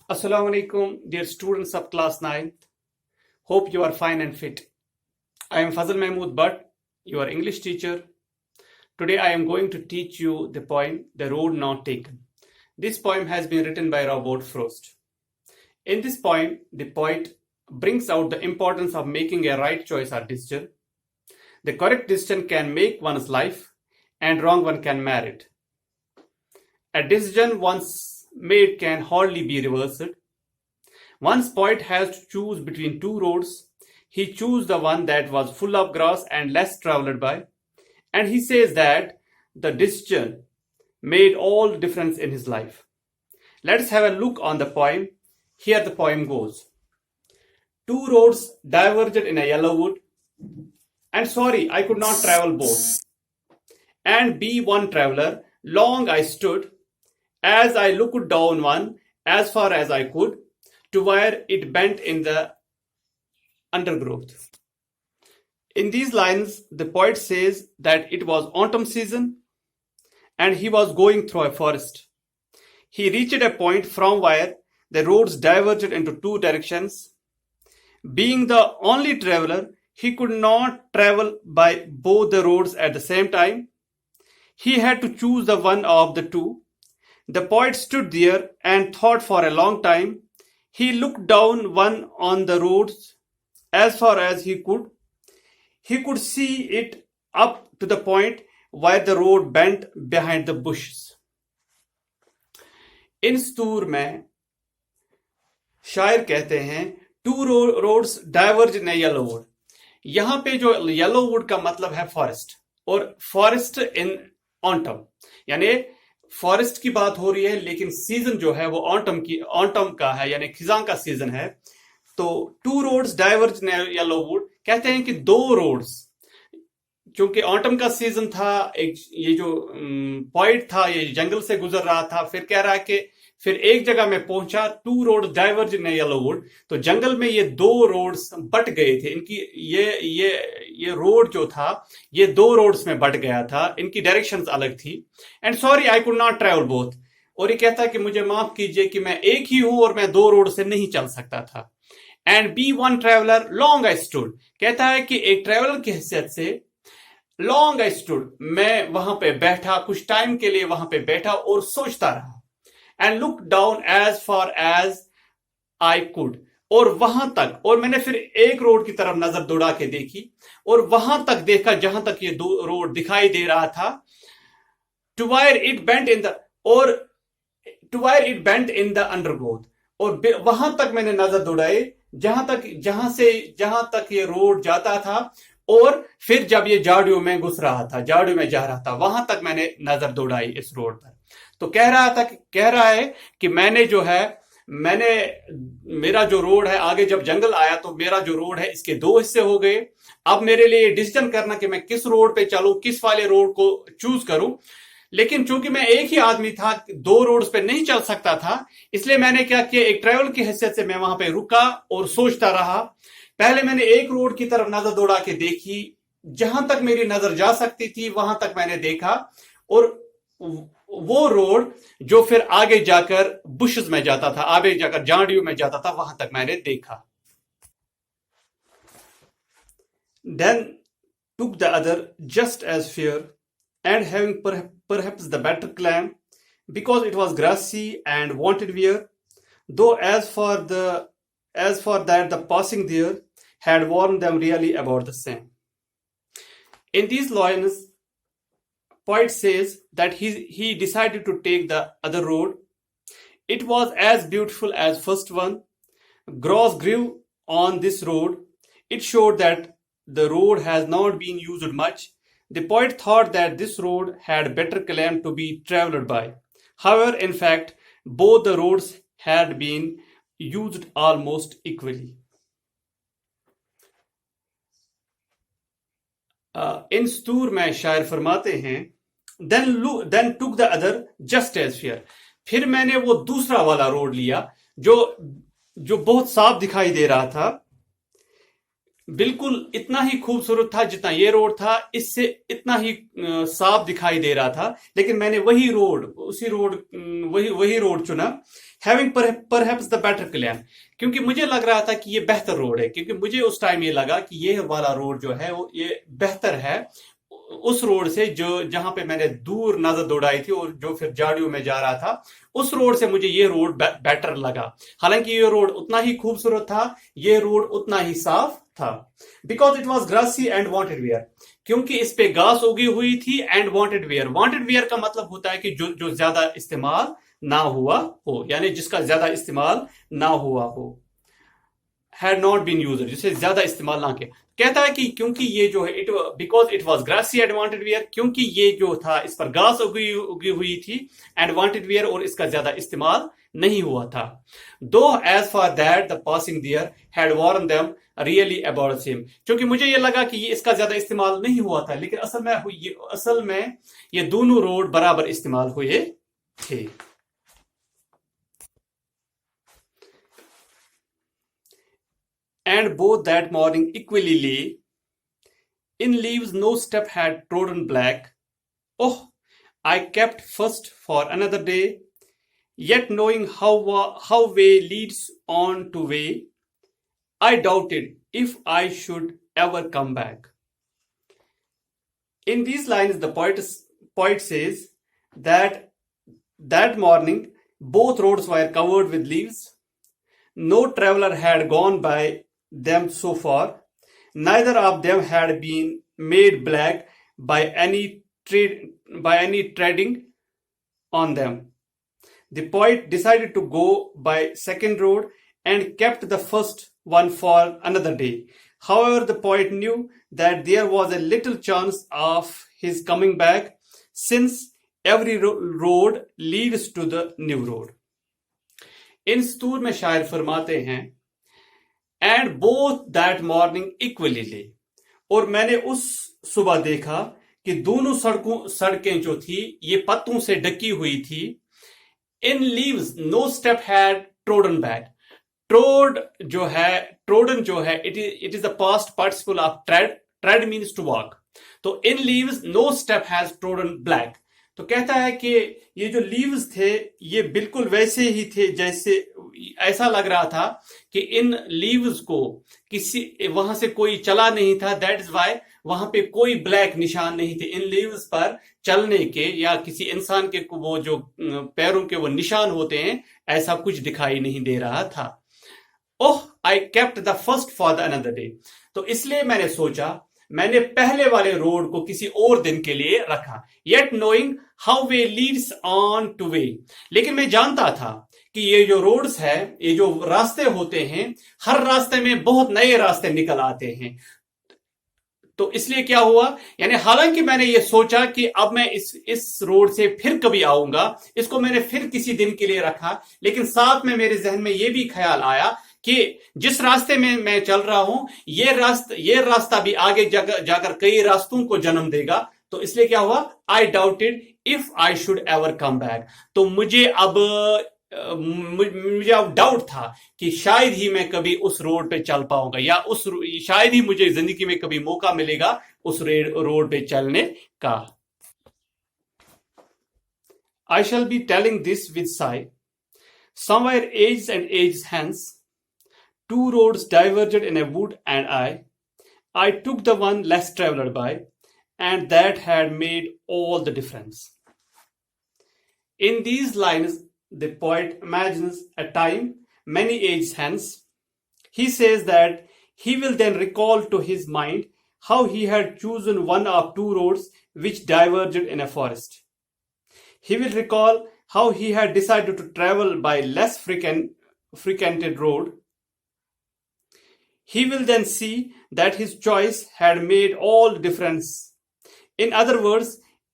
Assalamu alaikum, dear students of class 9th. Hope you are fine and fit. I am Fazal Mahmood Bhatt, your English teacher. Today I am going to teach you the poem The Road Not Taken. This poem has been written by Robert Frost. In this poem, the poet brings out the importance of making a right choice or decision. The correct decision can make one's life, and wrong one can mar it. A decision once made can hardly be reversed. Once poet has to choose between two roads. He chose the one that was full of grass and less traveled by, and he says that the decision made all the difference in his life. Let's have a look on the poem. Here the poem goes. Two roads diverged in a yellow wood, and sorry, I could not travel both. And be one traveler, long I stood, as I looked down one, as far as I could, to where it bent in the undergrowth. In these lines, the poet says that it was autumn season, and he was going through a forest. He reached a point from where the roads diverged into two directions. Being the only traveler, he could not travel by both the roads at the same time. He had to choose the one of the two. The poet stood there and thought for a long time. He looked down one on the roads as far as he could. He could see it up to the point where the road bent behind the bushes. इन स्तूर में शायर कहते हैं two roads diverge in yellow wood. यहां पे जो yellow would का मतलब है फॉरेस्ट, और फॉरेस्ट इन ऑटम, यानी फॉरेस्ट की बात हो रही है, लेकिन सीजन जो है वो ऑटम का है, यानी खिजां का सीजन है. तो two roads diverge in yellow wood कहते हैं कि दो रोड्स, क्योंकि ऑटम का सीजन था, एक ये जो पॉइंट था ये जंगल से गुजर रहा था, फिर कह रहा है कि फिर एक जगह में पहुंचा. Two road diverge in yellow wood, तो जंगल में ये दो रोड्स बट गए थे. इनकी ये रोड जो था ये दो रोड्स में बट गया था, इनकी डायरेक्शंस अलग थी. And sorry I could not travel both, और ये कहता है कि मुझे माफ कीजिए कि मैं एक ही हूं और मैं दो रोड से नहीं चल सकता था. And be one traveller long I stood, कहता है कि एक ट्रेवलर की हैसियत से लॉन्ग आई स्टूड, मैं वहां पे बैठा, कुछ टाइम के लिए वहां पे बैठा और सोचता रहा. And look down as far as I could, और वहां तक, और मैंने फिर एक रोड की तरफ नजर दौड़ा के देखी और वहां तक देखा जहां तक ये दो रोड दिखाई दे रहा था. To where it bent in the, और to where it bent in the undergrowth, और वहां तक मैंने नजर दौड़ाई जहां तक ये रोड जाता था, और फिर जब ये झाड़ियों में घुस रहा था, झाड़ियों में जा रहा था, वहां तक मैंने नजर दौड़ाई इस रोड पर. तो कह रहा है कि मेरा जो रोड है, आगे जब जंगल आया तो मेरा जो रोड है इसके दो हिस्से हो गए. अब मेरे लिए डिसीजन करना कि मैं किस रोड पे चलूं, किस वाले रोड को चूज करूं. लेकिन चूंकि मैं एक ही आदमी था, दो रोड्स पे नहीं चल सकता था, इसलिए मैंने क्या किया, एक ट्रेवल की हैसियत से मैं वहां पे रुका और सोचता रहा. पहले मैंने एक रोड की तरफ नजर दौड़ा के देखी, जहां तक मेरी नजर जा सकती थी वहां तक मैंने देखा, और वो रोड जो फिर आगे जाकर बुशेस में जाता था, आगे जाकर झाड़ियों में जाता था, वहां तक मैंने देखा. Then took the other just as fair, and having perhaps the better climb, because it was grassy and wanted wear, though as for that the passing there had warned them really about the same. In these lines, poet says that he decided to take the other road. It was as beautiful as first one. Grass grew on this road. It showed that the road has not been used much. The poet thought that this road had better climb to be traveled by. However, in fact, both the roads had been used almost equally. इन स्तूर में शायर फरमाते हैं, then took the other just as fair. फिर मैंने वो दूसरा वाला road लिया जो बहुत साफ दिखाई दे रहा था. बिल्कुल इतना ही खूबसूरत था जितना ये रोड था, इससे इतना ही साफ दिखाई दे रहा था. लेकिन मैंने वही रोड चुना having perhaps the better plan, क्योंकि मुझे लग रहा था कि ये बेहतर रोड है, क्योंकि मुझे उस टाइम ये लगा कि ये वाला रोड जो है वो ये बेहतर है उस रोड से जो जहां पे मैंने दूर नजर दौड़ाई थी और जो फिर झाड़ियों में जा रहा था, उस रोड से मुझे ये रोड बेटर लगा। हालांकि ये रोड उतना ही खूबसूरत था, ये रोड उतना ही साफ था। Because it was grassy and wanted wear, क्योंकि इस पे घास उगी हुई थी। And wanted wear, wanted wear का मतलब होता है कि जो जो ज्यादा इस्तेमाल ना हुआ हो, यानी जिसका ज्यादा इस्तेमाल ना हुआ हो। हैड नॉट बीन यूज्ड, जिसे ज्यादा इस्तेमाल ना किया। कहता है कि क्योंकि ये जो है it because it was grassy and wanted wear, क्योंकि ये जो था इस पर घास उगी उगी हुई थी। एंड वांटेड वेयर, और इसका ज्यादा इस्तेमाल नहीं हुआ था। Though as for that the passing there had worn them really about same, क्योंकि मुझे ये लगा कि ये इसका ज्यादा इस्तेमाल नहीं हुआ था, लेकिन असल में ये दोनों रोड बराबर इस्तेमाल हुए थे। And both that morning equally lay, in leaves no step had trodden black. Oh, I kept first for another day, yet knowing how way leads on to way, I doubted if I should ever come back. In these lines, the poet says that that morning both roads were covered with leaves. No traveler had gone by them so far. Neither of them had been made black by any treading on them. The poet decided to go by second road and kept the first one for another day. However, the poet knew that there was a little chance of his coming back, since every road leads to the new road. इन सतूर में शायर फरमाते हैं, and both that morning equally ले, और मैंने उस सुबह देखा कि दोनों सड़कें जो थी ये पत्तों से ढकी हुई थी। In leaves no step had trodden black, trodden जो है it is the past participle of tread means to walk. तो in leaves no step has trodden black, तो कहता है कि ये जो लीव्स थे ये बिल्कुल वैसे ही थे जैसे, ऐसा लग रहा था कि इन लीव्स को किसी वहां से कोई चला नहीं था। दैट इज वाई वहां पे कोई ब्लैक निशान नहीं थे इन लीव्स पर चलने के, या किसी इंसान के वो जो पैरों के वो निशान होते हैं, ऐसा कुछ दिखाई नहीं दे रहा था। Oh, I kept the first for the another day, तो इसलिए मैंने सोचा, मैंने पहले वाले रोड को किसी और दिन के लिए रखा। Yet knowing how way Leeds on two way, लेकिन मैं जानता था कि ये जो रोड्स है, ये जो रास्ते होते हैं, हर रास्ते में बहुत नए रास्ते निकल आते हैं। तो इसलिए क्या हुआ, यानी हालांकि मैंने ये सोचा कि अब मैं इस रोड से फिर कभी आऊंगा, इसको मैंने फिर किसी दिन के लिए रखा, लेकिन साथ में मेरे जहन में ये भी ख्याल आया कि जिस रास्ते में मैं चल रहा हूं, ये रास्ता भी आगे जाकर कई रास्तों को जन्म देगा। तो इसलिए क्या हुआ, आई doubted if I should ever come back, तो मुझे अब डाउट था कि शायद ही मैं कभी उस रोड पे चल पाऊंगा, या शायद ही मुझे जिंदगी में कभी मौका मिलेगा उस रोड पे चलने का। I shall be telling this with sigh, somewhere ages and ages hence, two roads diverged in a wood, and I took the one less traveled by, and that had made all the difference. In these lines, the poet imagines a time many ages hence. He says that he will then recall to his mind how he had chosen one of two roads which diverged in a forest. He will recall how he had decided to travel by less frequented road. He will then see that his choice had made all the difference. In other words,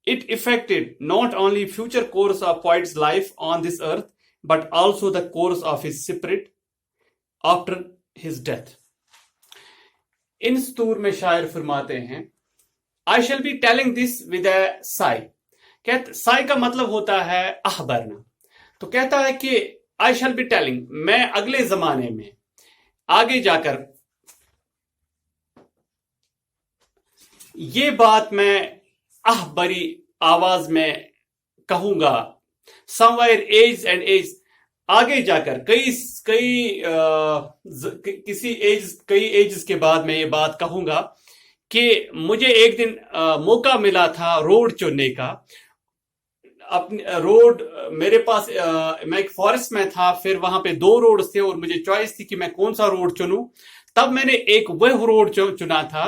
it affected not only future course of poet's life on this earth, but also the course of his spirit after his death. इन सतूर में शायर फरमाते हैं, I shall be telling this with a sigh. Sai का मतलब होता है आह भरना। तो कहता है कि I shall be telling, मैं अगले जमाने में आगे जाकर ये बात मैं आह भरी आवाज में कहूंगा। समवेयर एज एंड एज, आगे जाकर कई एज के बाद मैं ये बात कहूंगा कि मुझे एक दिन मौका मिला था रोड चुनने का। अपने रोड मेरे पास मैं एक फॉरेस्ट में था, फिर वहां पे दो रोड थे और मुझे चॉइस थी कि मैं कौन सा रोड चुनूं। तब मैंने एक वह रोड चुना था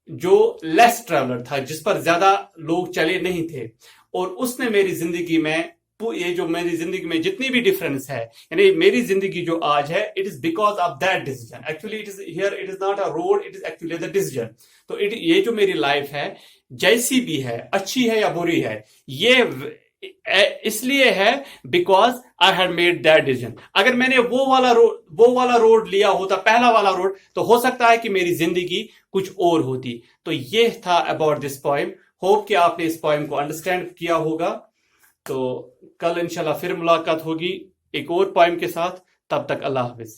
जो लेस ट्रेवलर था, जिस पर ज्यादा लोग चले नहीं थे। और उसने मेरी जिंदगी में, ये जो मेरी जिंदगी में जितनी भी डिफरेंस है, यानी मेरी जिंदगी जो आज है, it is because of that decision. Actually it is here, it is not a road, it is actually the decision. तो ये जो मेरी लाइफ है, जैसी भी है, अच्छी है या बुरी है, ये इसलिए है because I had made that decision. अगर मैंने वो वाला रोड लिया होता, पहला वाला रोड, तो हो सकता है कि मेरी जिंदगी कुछ और होती। तो ये था अबाउट दिस पोएम। होप कि आपने इस पोएम को अंडरस्टैंड किया होगा। तो कल इंशाल्लाह फिर मुलाकात होगी एक और पोएम के साथ। तब तक अल्लाह हाफिज।